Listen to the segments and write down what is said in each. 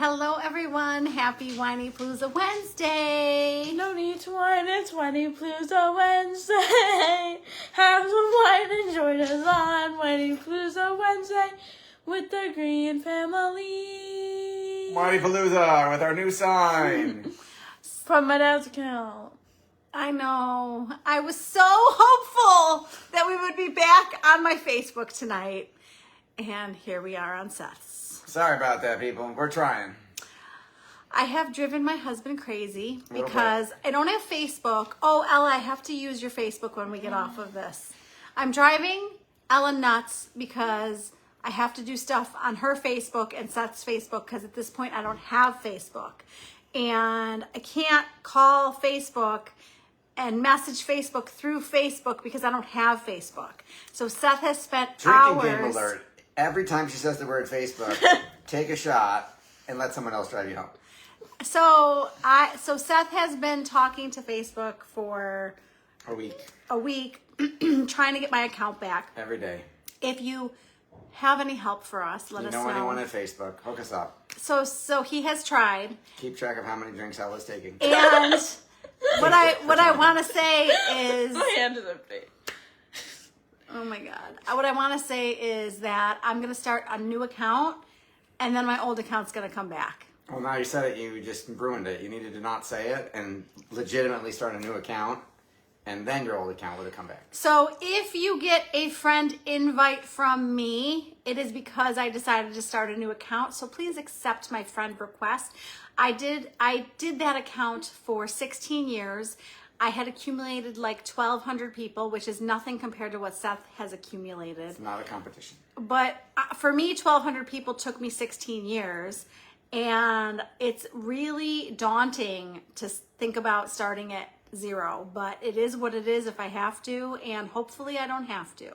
Hello everyone, happy Whiny Palooza Wednesday. No need to whine, it's Whiny Palooza Wednesday. Have some wine and join us on Whiny Palooza Wednesday with the Green family. Whiny Palooza with our new sign. From my dad's account. I know, I was so hopeful that we would be back on my Facebook tonight. And here we are on Seth's. Sorry about that, people. We're trying. I have driven my husband crazy because I don't have Facebook. Oh, Ella, I have to use your Facebook when we get off of this. I'm driving Ella nuts because I have to do stuff on her Facebook and Seth's Facebook because at this point I don't have Facebook. And I can't call Facebook and message Facebook through Facebook because I don't have Facebook. So Seth has spent Drinking game hours... alert. Every time she says the word Facebook, take a shot and let someone else drive you home. So Seth has been talking to Facebook for A week. trying to get my account back. Every day. If you have any help for us, let us know. You know anyone at Facebook, hook us up. So he has tried. Keep track of how many drinks Ella's taking. And what I want to say is... My hand is empty. Oh my God. What I want to say is that I'm going to start a new account and then my old account's going to come back. Well, now you said it, you just ruined it. You needed to not say it and legitimately start a new account, and then your old account would have come back. So if you get a friend invite from me, it is because I decided to start a new account. So please accept my friend request. I did that account for 16 years. I had accumulated like 1,200 people, which is nothing compared to what Seth has accumulated. It's not a competition. But for me, 1,200 people took me 16 years. And it's really daunting to think about starting at zero. But it is what it is if I have to. And hopefully I don't have to.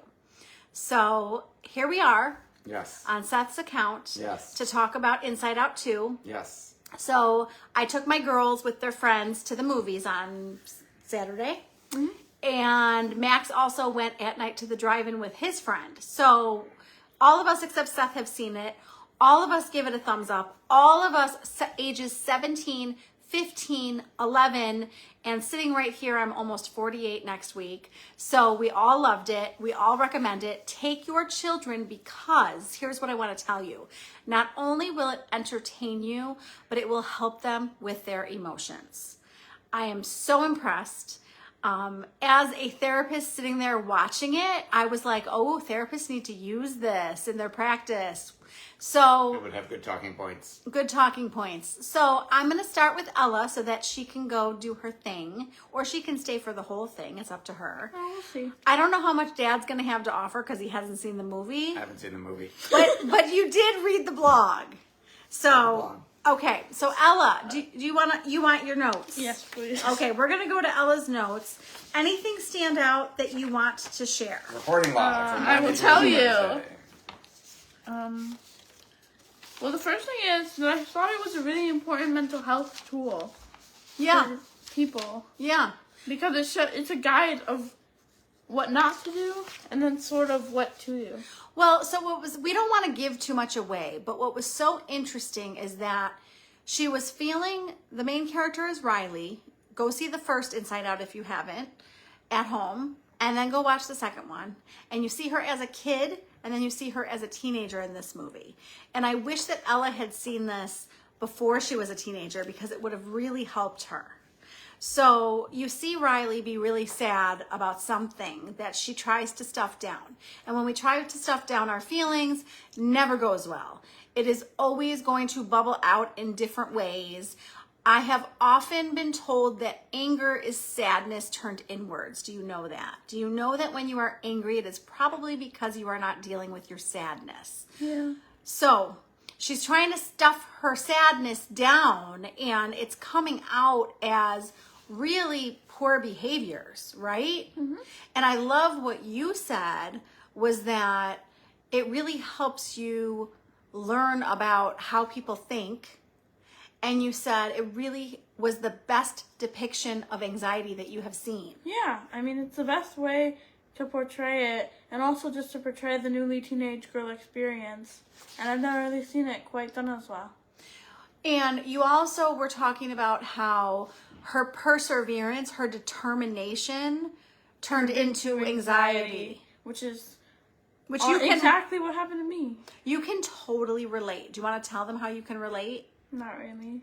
So here we are. Yes. On Seth's account. Yes. To talk about Inside Out 2. Yes. So I took my girls with their friends to the movies on Saturday. Mm-hmm. And Max also went at night to the drive-in with his friend. So all of us except Seth have seen it. All of us give it a thumbs up. All of us ages 17, 15, 11, and sitting right here, I'm almost 48 next week. So we all loved it. We all recommend it. Take your children because here's what I want to tell you. Not only will it entertain you, but it will help them with their emotions. I am so impressed. As a therapist sitting there watching it, I was like, oh, therapists need to use this in their practice. So It would have good talking points. Good talking points. So I'm going to start with Ella so that she can go do her thing, or she can stay for the whole thing. It's up to her. Oh, we'll see. I don't know how much Dad's going to have to offer because he hasn't seen the movie. I haven't seen the movie. But you did read the blog. So, okay. So Ella, do you want your notes? Yes, please. Okay, we're going to go to Ella's notes. Anything stand out that you want to share? Reporting live. from I will 92 tell you. Wednesday. Well, the first thing is that I thought it was a really important mental health tool Yeah. for people. Yeah. Because it's a guide of what not to do and then sort of what to do. Well, so we don't want to give too much away, but what was so interesting is that she was feeling, the main character is Riley. Go see the first Inside Out if you haven't at home, and then go watch the second one. And you see her as a kid, and then you see her as a teenager in this movie. And I wish that Ella had seen this before she was a teenager because it would have really helped her. So you see Riley be really sad about something that she tries to stuff down. And when we try to stuff down our feelings, never goes well. It is always going to bubble out in different ways. I have often been told that anger is sadness turned inwards. Do you know that? Do you know that when you are angry, it is probably because you are not dealing with your sadness? Yeah. So she's trying to stuff her sadness down, and it's coming out as really poor behaviors, right? Mm-hmm. And I love what you said was that it really helps you learn about how people think. And you said it really was the best depiction of anxiety that you have seen. Yeah, I mean, it's the best way to portray it, and also just to portray the newly teenage girl experience. And I've never really seen it quite done as well. And you also were talking about how her perseverance, her determination turned into anxiety. Which is Which you can exactly what happened to me. You can totally relate. Do you want to tell them how you can relate? Not really.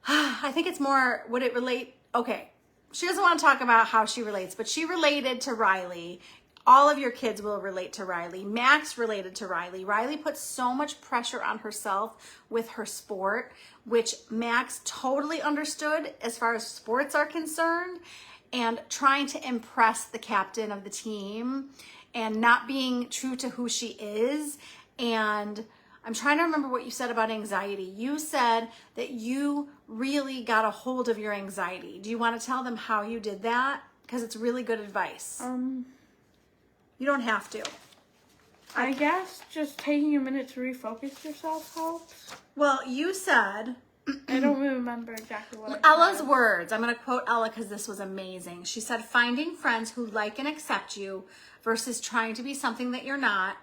I think it's more, would it relate? Okay. She doesn't want to talk about how she relates, but she related to Riley. All of your kids will relate to Riley. Max related to Riley. Riley put so much pressure on herself with her sport, which Max totally understood as far as sports are concerned, and trying to impress the captain of the team and not being true to who she is. And I'm trying to remember what you said about anxiety. You said that you really got a hold of your anxiety. Do you want to tell them how you did that? Because it's really good advice. You don't have to. I guess just taking a minute to refocus yourself helps. Well, you said... I don't really remember exactly what I Ella's said. words. I'm going to quote Ella because this was amazing. She said, finding friends who like and accept you versus trying to be something that you're not.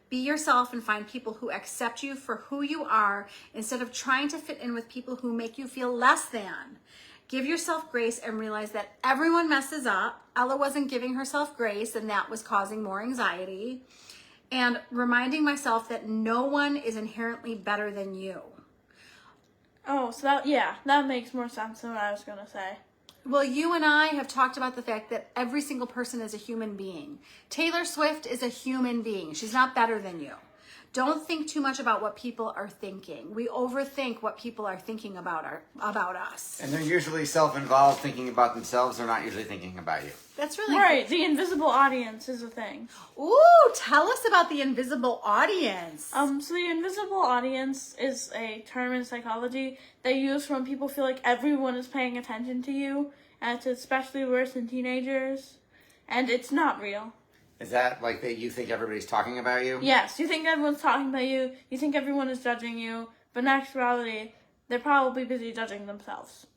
Be yourself and find people who accept you for who you are instead of trying to fit in with people who make you feel less than. Give yourself grace and realize that everyone messes up. Ella wasn't giving herself grace, and that was causing more anxiety. And reminding myself that no one is inherently better than you. Oh, so that makes more sense than what I was going to say. Well, you and I have talked about the fact that every single person is a human being. Taylor Swift is a human being. She's not better than you. Don't think too much about what people are thinking. We overthink what people are thinking about us. And they're usually self-involved, thinking about themselves. They're not usually thinking about you. That's really Right, the invisible audience is a thing. Ooh, tell us about the invisible audience. So the invisible audience is a term in psychology they use when people feel like everyone is paying attention to you, and it's especially worse in teenagers, and it's not real. Is that like that you think everybody's talking about you? Yes, you think everyone's talking about you, you think everyone is judging you, but in actuality, they're probably busy judging themselves.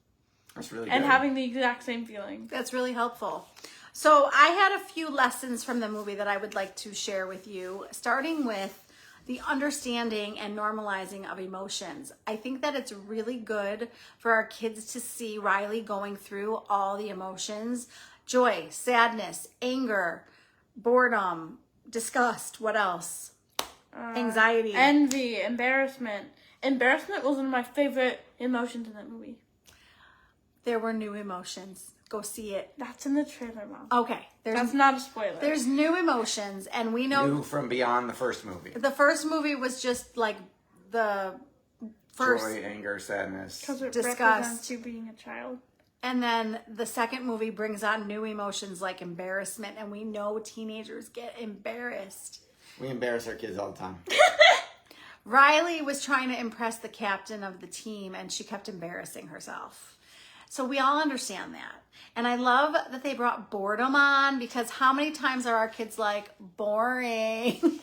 That's really And good. having the exact same feeling. That's really helpful. So I had a few lessons from the movie that I would like to share with you, starting with the understanding and normalizing of emotions. I think that it's really good for our kids to see Riley going through all the emotions: joy, sadness, anger, boredom, disgust, what else? Anxiety. Envy, embarrassment. Embarrassment was one of my favorite emotions in that movie. There were new emotions. Go see it. That's in the trailer, Mom. Okay. That's not a spoiler. There's new emotions, and we know New from beyond the first movie. the first movie was just like the first, Joy, anger, sadness. Because it disgust. represents you being a child. and then the second movie brings on new emotions like embarrassment, and we know teenagers get embarrassed. We embarrass our kids all the time. Riley was trying to impress the captain of the team, and she kept embarrassing herself. So we all understand that. And I love that they brought boredom on, because how many times are our kids like, boring? You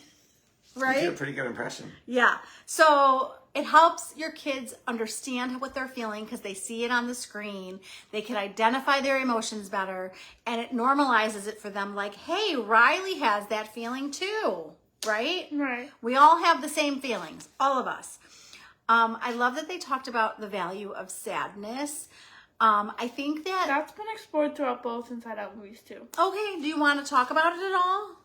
Right? did a pretty good impression. Yeah. So it helps your kids understand what they're feeling because they see it on the screen. They can identify their emotions better, and it normalizes it for them like, hey, Riley has that feeling too, right? Right. We all have the same feelings, all of us. I love that they talked about the value of sadness. I think that... That's been explored throughout both Inside Out movies, too. Okay, do you want to talk about it at all?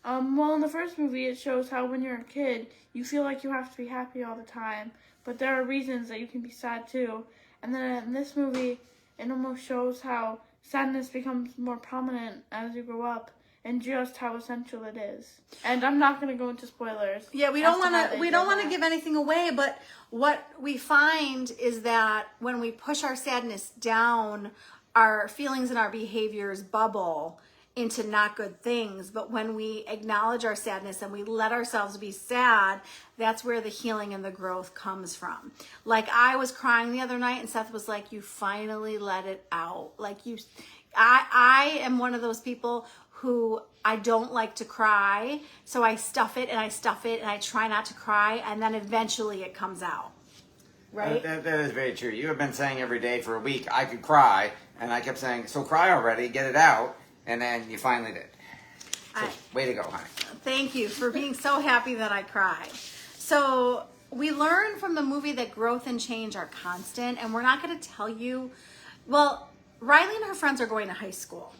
Well, in the first movie, it shows how when you're a kid, you feel like you have to be happy all the time, but there are reasons that you can be sad, too. And then in this movie, it almost shows how sadness becomes more prominent as you grow up, and just how essential it is. And I'm not going to go into spoilers. Yeah, we don't want to give anything away, but what we find is that when we push our sadness down, our feelings and our behaviors bubble into not good things. But when we acknowledge our sadness and we let ourselves be sad, that's where the healing and the growth comes from. Like, I was crying the other night and Seth was like, you finally let it out. Like, I am one of those people who I don't like to cry, so I stuff it and I stuff it and I try not to cry, and then eventually it comes out. Right? That is very true. You have been saying every day for a week, I could cry, and I kept saying, so cry already, get it out, and then you finally did. So, way to go, honey. Thank you for being so happy that I cried. So we learn from the movie that growth and change are constant, and we're not going to tell you. Well, Riley and her friends are going to high school,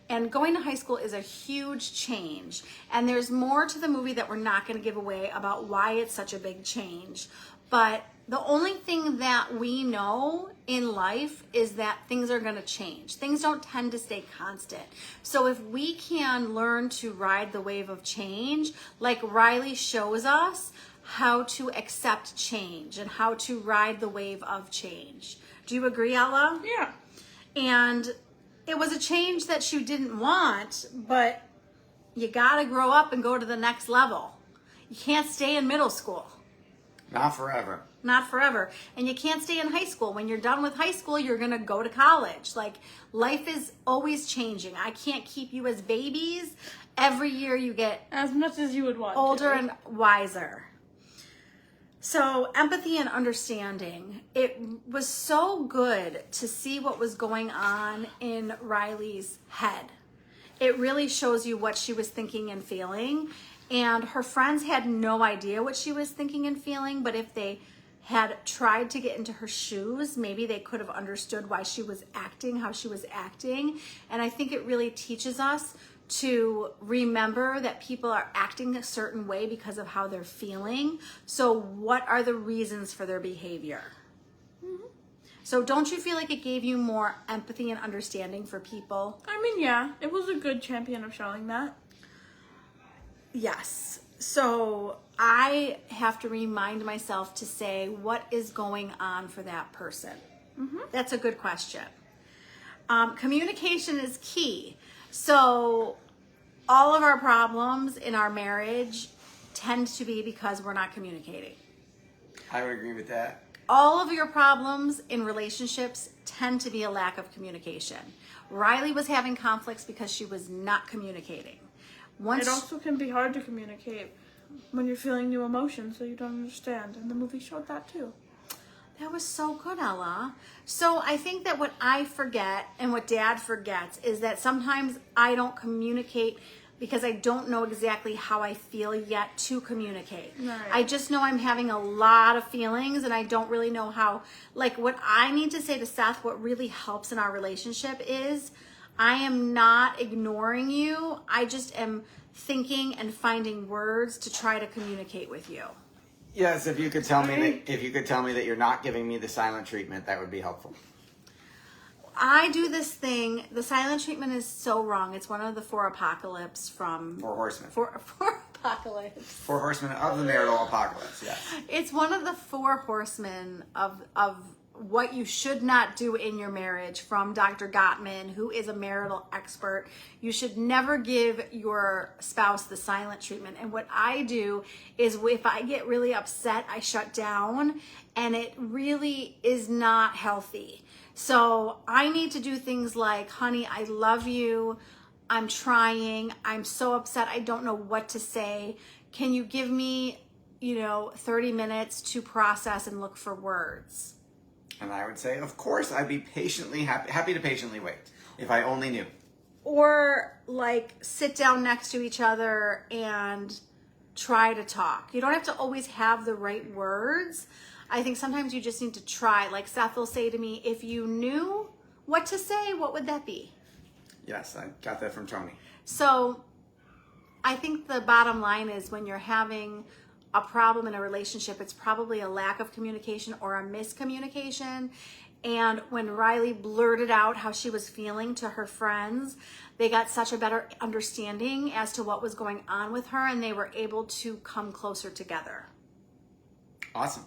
and going to high school is a huge change, and there's more to the movie that we're not going to give away about why it's such a big change. But the only thing that we know in life is that things are going to change. Things don't tend to stay constant. So if we can learn to ride the wave of change, like Riley shows us how to accept change and how to ride the wave of change. Do you agree, Ella? Yeah. And it was a change that she didn't want, but you got to grow up and go to the next level. You can't stay in middle school. Not forever. Not forever. And you can't stay in high school. When you're done with high school, you're going to go to college. Like, life is always changing. I can't keep you as babies. Every year you get As much as you would want older to. and wiser. So, empathy and understanding. It was so good to see what was going on in Riley's head. It really shows you what she was thinking and feeling. And her friends had no idea what she was thinking and feeling, but if they had tried to get into her shoes, maybe they could have understood why she was acting how she was acting. And I think it really teaches us to remember that people are acting a certain way because of how they're feeling. So what are the reasons for their behavior? Mm-hmm. So don't you feel like it gave you more empathy and understanding for people? I mean, yeah, it was a good champion of showing that. Yes. So I have to remind myself to say, what is going on for that person? Mm-hmm. That's a good question. Communication is key. So all of our problems in our marriage tend to be because we're not communicating. I would agree with that. All of your problems in relationships tend to be a lack of communication. Riley was having conflicts because she was not communicating. It also can be hard to communicate when you're feeling new emotions that you don't understand. And the movie showed that too. That was so good, Ella. So I think that what I forget and what Dad forgets is that sometimes I don't communicate because I don't know exactly how I feel yet to communicate. Right. I just know I'm having a lot of feelings and I don't really know how. Like, what I need to say to Seth, what really helps in our relationship is, I am not ignoring you. I just am thinking and finding words to try to communicate with you. Yes, if you could tell me that you're not giving me the silent treatment, that would be helpful. I do this thing. The silent treatment is so wrong. It's one of the four apocalypse from Four horsemen. Four apocalypse. Four horsemen of the marital apocalypse. Yes. It's one of the four horsemen of what you should not do in your marriage from Dr. Gottman, who is a marital expert. You should never give your spouse the silent treatment. And what I do is, if I get really upset, I shut down, and it really is not healthy. So I need to do things like, honey, I love you. I'm trying. I'm so upset. I don't know what to say. Can you give me, 30 minutes to process and look for words? And I would say, of course, I'd be happy to patiently wait if I only knew. Or like sit down next to each other and try to talk. You don't have to always have the right words. I think sometimes you just need to try. Like Seth will say to me, if you knew what to say, what would that be? Yes, I got that from Tony. So I think the bottom line is, when you're having a problem in a relationship, it's probably a lack of communication or a miscommunication. And when Riley blurted out how she was feeling to her friends, they got such a better understanding as to what was going on with her, and they were able to come closer together. Awesome.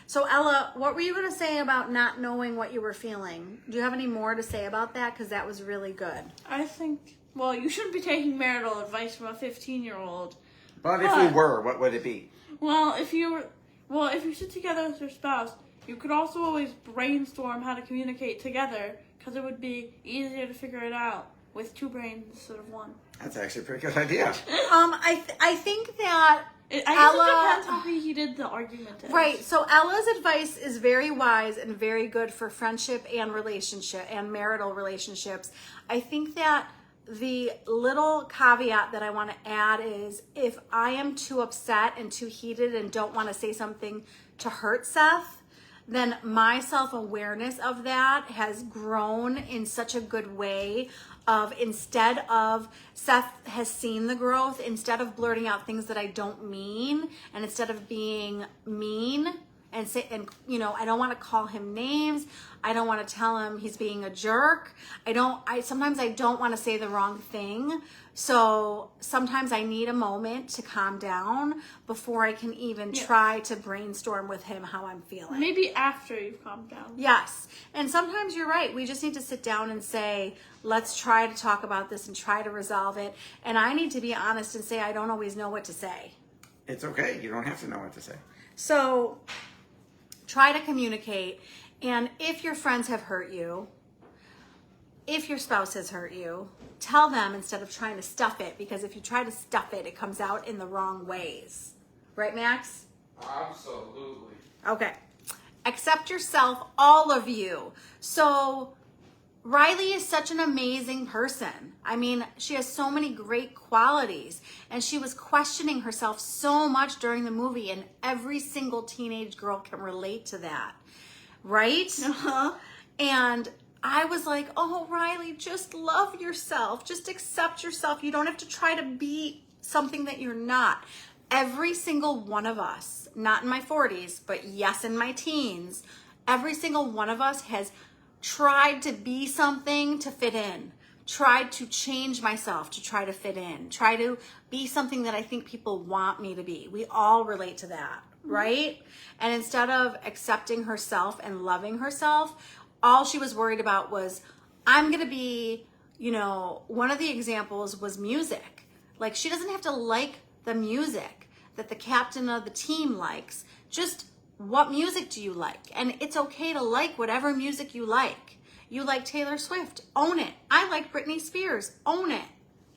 So Ella, what were you going to say about not knowing what you were feeling? Do you have any more to say about that? Because that was really good. I think, you shouldn't be taking marital advice from a 15-year-old. But if we were, what would it be? If you sit together with your spouse, you could also always brainstorm how to communicate together, because it would be easier to figure it out with two brains instead of one. That's actually a pretty good idea. I think that I guess it depends how heated the argument is. Right. So Ella's advice is very wise and very good for friendship and relationship and marital relationships. I think that the little caveat that I want to add is if I am too upset and too heated and don't want to say something to hurt Seth, then my self-awareness of that has grown in such a good way of, instead of, Seth has seen the growth, instead of blurting out things that I don't mean, and instead of being mean and say, and you know, I don't want to call him names. I don't want to tell him he's being a jerk. Sometimes I don't want to say the wrong thing. So sometimes I need a moment to calm down before I can even try to brainstorm with him how I'm feeling. Maybe after you've calmed down. Yes. And sometimes you're right. We just need to sit down and say, let's try to talk about this and try to resolve it. And I need to be honest and say, I don't always know what to say. It's okay. You don't have to know what to say. So try to communicate. And if your friends have hurt you, if your spouse has hurt you, tell them instead of trying to stuff it, because if you try to stuff it, it comes out in the wrong ways. Right, Max? Absolutely. Okay. Accept yourself, all of you. So Riley is such an amazing person. I mean, she has so many great qualities, and she was questioning herself so much during the movie, and every single teenage girl can relate to that. Right? Uh-huh. And I was like, oh, Riley, just love yourself. Just accept yourself. You don't have to try to be something that you're not. Every single one of us, not in my 40s, but yes, in my teens, every single one of us has tried to be something to fit in, tried to change myself to try to fit in, try to be something that I think people want me to be. We all relate to that, right? And instead of accepting herself and loving herself, all she was worried about was, I'm going to be, you know, one of the examples was music. Like, she doesn't have to like the music that the captain of the team likes. Just, what music do you like? And it's okay to like whatever music you like. You like Taylor Swift, own it. I like Britney Spears, own it.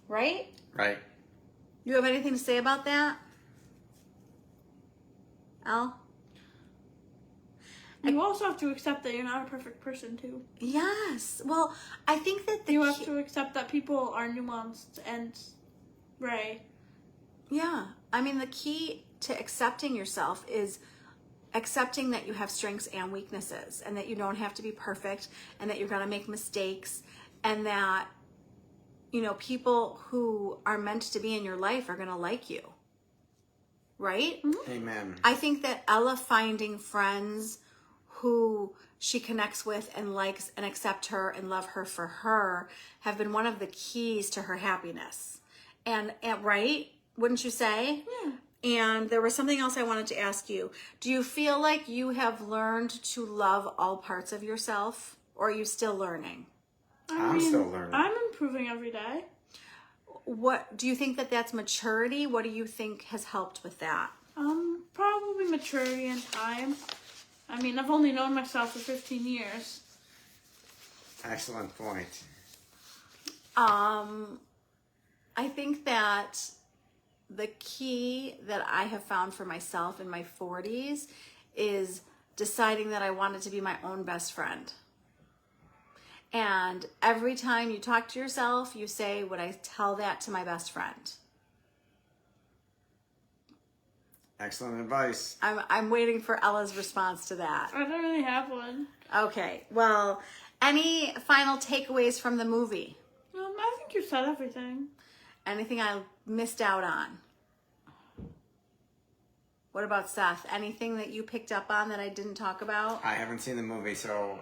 Right? Right. You have anything to say about that? Al? You also have to accept that you're not a perfect person, too. Yes. Well, I think that You have to accept that people are nuanced and gray. Yeah. I mean, the key to accepting yourself is accepting that you have strengths and weaknesses, and that you don't have to be perfect, and that you're going to make mistakes, and that, you know, people who are meant to be in your life are going to like you. Right? Mm-hmm. Amen. I think that Ella finding friends who she connects with and likes and accept her and love her for her have been one of the keys to her happiness. And right? Wouldn't you say? Yeah. And there was something else I wanted to ask you. Do you feel like you have learned to love all parts of yourself, or are you still learning? I'm still learning. I'm improving every day. What do you think that that's maturity? What do you think has helped with that? Probably maturity and time. I mean, I've only known myself for 15 years. Excellent point. I think that the key that I have found for myself in my 40s is deciding that I wanted to be my own best friend. And every time you talk to yourself, you say, would I tell that to my best friend? Excellent advice. I'm waiting for Ella's response to that. I don't really have one. Okay, well, any final takeaways from the movie? I think you said everything. Anything I missed out on? What about Seth? Anything that you picked up on that I didn't talk about? I haven't seen the movie, so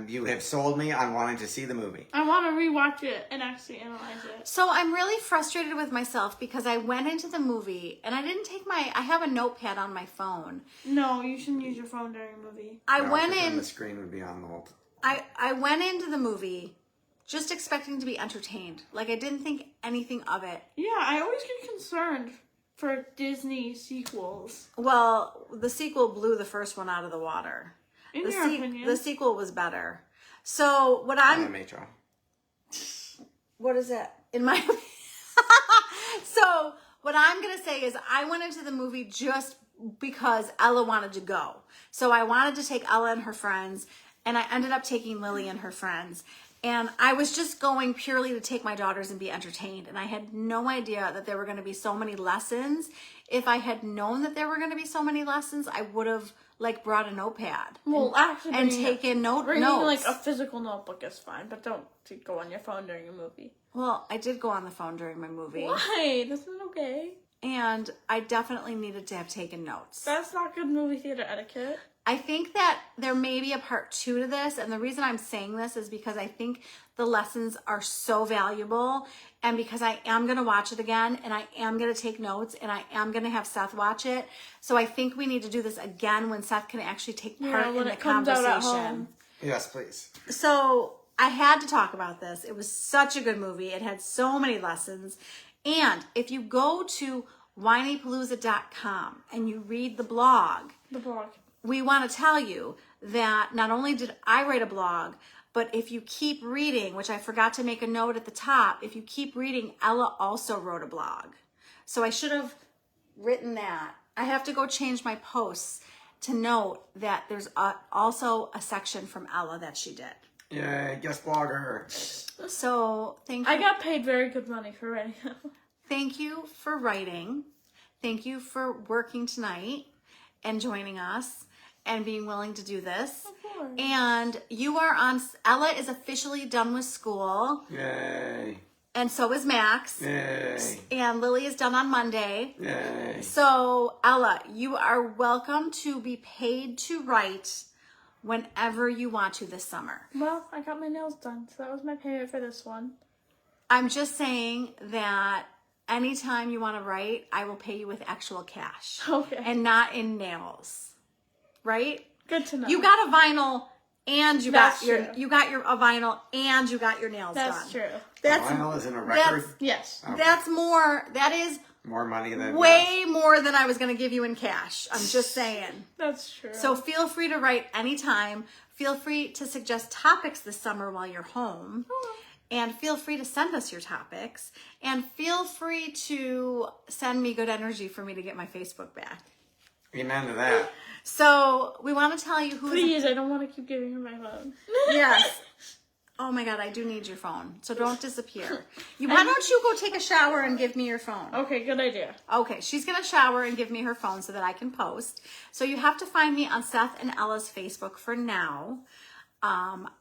you have sold me on wanting to see the movie. I want to rewatch it and actually analyze it. So I'm really frustrated with myself because I went into the movie and I didn't take I have a notepad on my phone. No, you shouldn't use your phone during a movie. I No, went 'cause then in, the screen would be on the whole. I went into the movie just expecting to be entertained. Like, I didn't think anything of it. Yeah, I always get concerned for Disney sequels. Well, the sequel blew the first one out of the water. In The your opinion. the sequel was better. So what I'm Metro. what is it? In my So what I'm gonna say is I went into the movie just because Ella wanted to go. So I wanted to take Ella and her friends, and I ended up taking Lily and her friends. And I was just going purely to take my daughters and be entertained. And I had no idea that there were going to be so many lessons. If I had known that there were going to be so many lessons, I would have like brought a notepad. Well, actually, and taken bringing notes. like a physical notebook is fine, but don't go on your phone during a movie. Well, I did go on the phone during my movie. Why? That's not okay. And I definitely needed to have taken notes. That's not good movie theater etiquette. I think that there may be a part 2 to this, and the reason I'm saying this is because I think the lessons are so valuable, and because I am going to watch it again, and I am going to take notes, and I am going to have Seth watch it. So I think we need to do this again when Seth can actually take part in the conversation. Yes, please. So I had to talk about this. It was such a good movie. It had so many lessons. And if you go to whinypalooza.com and you read the blog, we want to tell you that not only did I write a blog, but if you keep reading, which I forgot to make a note at the top, if you keep reading, Ella also wrote a blog. So I should have written that. I have to go change my posts to note that there's also a section from Ella that she did. Yay, guest blogger. So thank you. I got paid very good money for writing. Thank you for writing. Thank you for working tonight and joining us and being willing to do this. Of course. And you are on, Ella is officially done with school. Yay. And so is Max. Yay. And Lily is done on Monday. Yay. So Ella, you are welcome to be paid to write whenever you want to this summer. Well, I got my nails done, so that was my payment for this one. I'm just saying that anytime you want to write, I will pay you with actual cash. Okay. And not in nails. Right? Good to know. You got a vinyl and you got That's your true. you got your a vinyl and you got your nails done. That's true. That's Vinyl is in a record. Yes. Okay. that's more. That is More money than way more than I was going to give you in cash. I'm just saying. That's true. So feel free to write anytime. Feel free to suggest topics this summer while you're home. And feel free to send us your topics. And feel free to send me good energy for me to get my Facebook back. Amen to that. So we want to tell you who. Please, I don't want to keep giving her my phone. Yes. Oh my God, I do need your phone. So don't disappear. Why don't you go take a shower and give me your phone? Okay, good idea. Okay, she's going to shower and give me her phone so that I can post. So you have to find me on Seth and Ella's Facebook for now.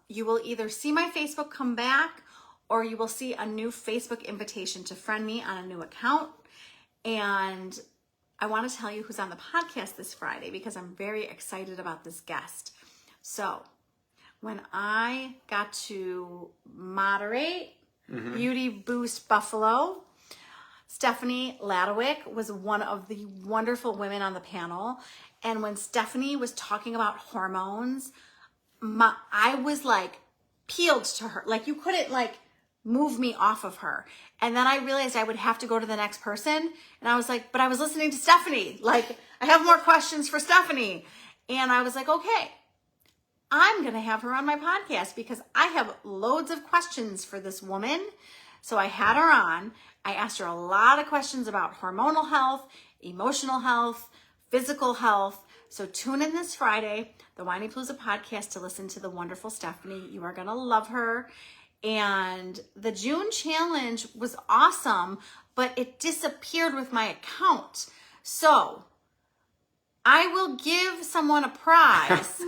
You will either see my Facebook come back or you will see a new Facebook invitation to friend me on a new account. And I want to tell you who's on the podcast this Friday because I'm very excited about this guest. So when I got to moderate Beauty Boost Buffalo, Stephanie Ladowick was one of the wonderful women on the panel. And when Stephanie was talking about hormones, I was like peeled to her. Like you couldn't like move me off of her. And then I realized I would have to go to the next person. And I was like, but I was listening to Stephanie. Like I have more questions for Stephanie. And I was like, okay, I'm going to have her on my podcast because I have loads of questions for this woman. So I had her on. I asked her a lot of questions about hormonal health, emotional health, physical health. So tune in this Friday, the Whiny Palooza podcast, to listen to the wonderful Stephanie. You are going to love her. And the June challenge was awesome, but it disappeared with my account. So I will give someone a prize.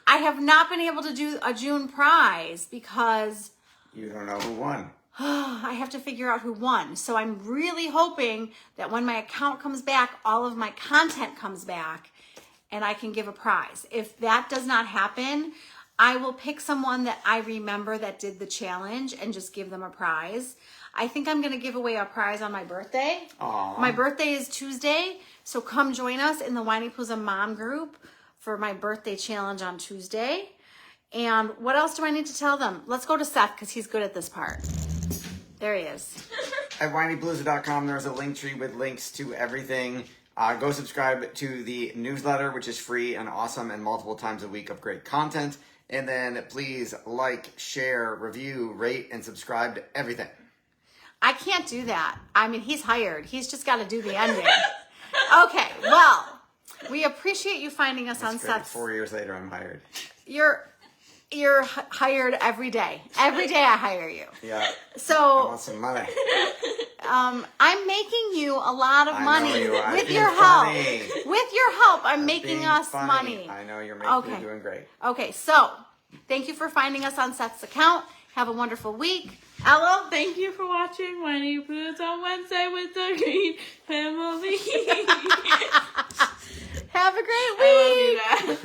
I have not been able to do a June prize because You don't know who won. I have to figure out who won. So I'm really hoping that when my account comes back, all of my content comes back and I can give a prize. If that does not happen, I will pick someone that I remember that did the challenge and just give them a prize. I think I'm going to give away a prize on my birthday. Aww. My birthday is Tuesday, so come join us in the Whiny Palooza Mom group for my birthday challenge on Tuesday. And what else do I need to tell them? Let's go to Seth because he's good at this part. There he is. At whinypalooza.com, there's a link tree with links to everything. Go subscribe to the newsletter, which is free and awesome and multiple times a week of great content. And then please like, share, review, rate, and subscribe to everything. I can't do that. I mean, he's hired. He's just got to do the ending. Okay, well, we appreciate you finding us on That's great. Seth's. 4 years later, I'm hired. You're hired every day. Every day I hire you. Yeah. I So want some money. I'm making you a lot of I know money you are. with Being your help. funny. With your help, I'm making Being us funny. money. I know you're Okay. doing great. Okay, so thank you for finding us on Seth's account. Have a wonderful week. Ella, Thank you for watching Whiny Blues on Wednesday with the Green family. have a great week. I love you guys.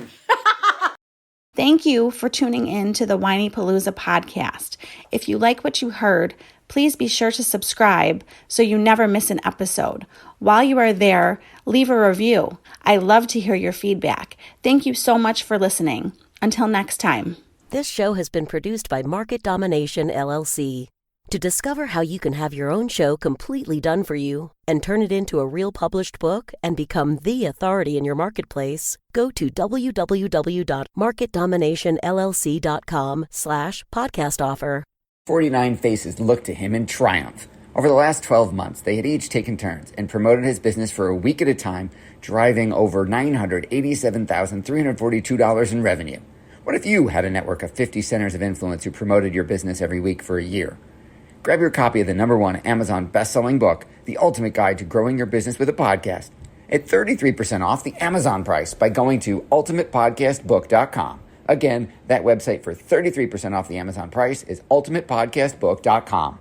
Thank you for tuning in to the Whiny Palooza podcast. If you like what you heard, please be sure to subscribe so you never miss an episode. While you are there, leave a review. I love to hear your feedback. Thank you so much for listening. Until next time. This show has been produced by Market Domination, LLC. To discover how you can have your own show completely done for you and turn it into a real published book and become the authority in your marketplace, go to www.marketdominationllc.com/podcast offer. 49 faces looked to him in triumph. Over the last 12 months, they had each taken turns and promoted his business for a week at a time, driving over $987,342 in revenue. What if you had a network of 50 centers of influence who promoted your business every week for a year? Grab your copy of the #1 Amazon best-selling book, The Ultimate Guide to Growing Your Business with a Podcast, at 33% off the Amazon price by going to ultimatepodcastbook.com. Again, that website for 33% off the Amazon price is ultimatepodcastbook.com.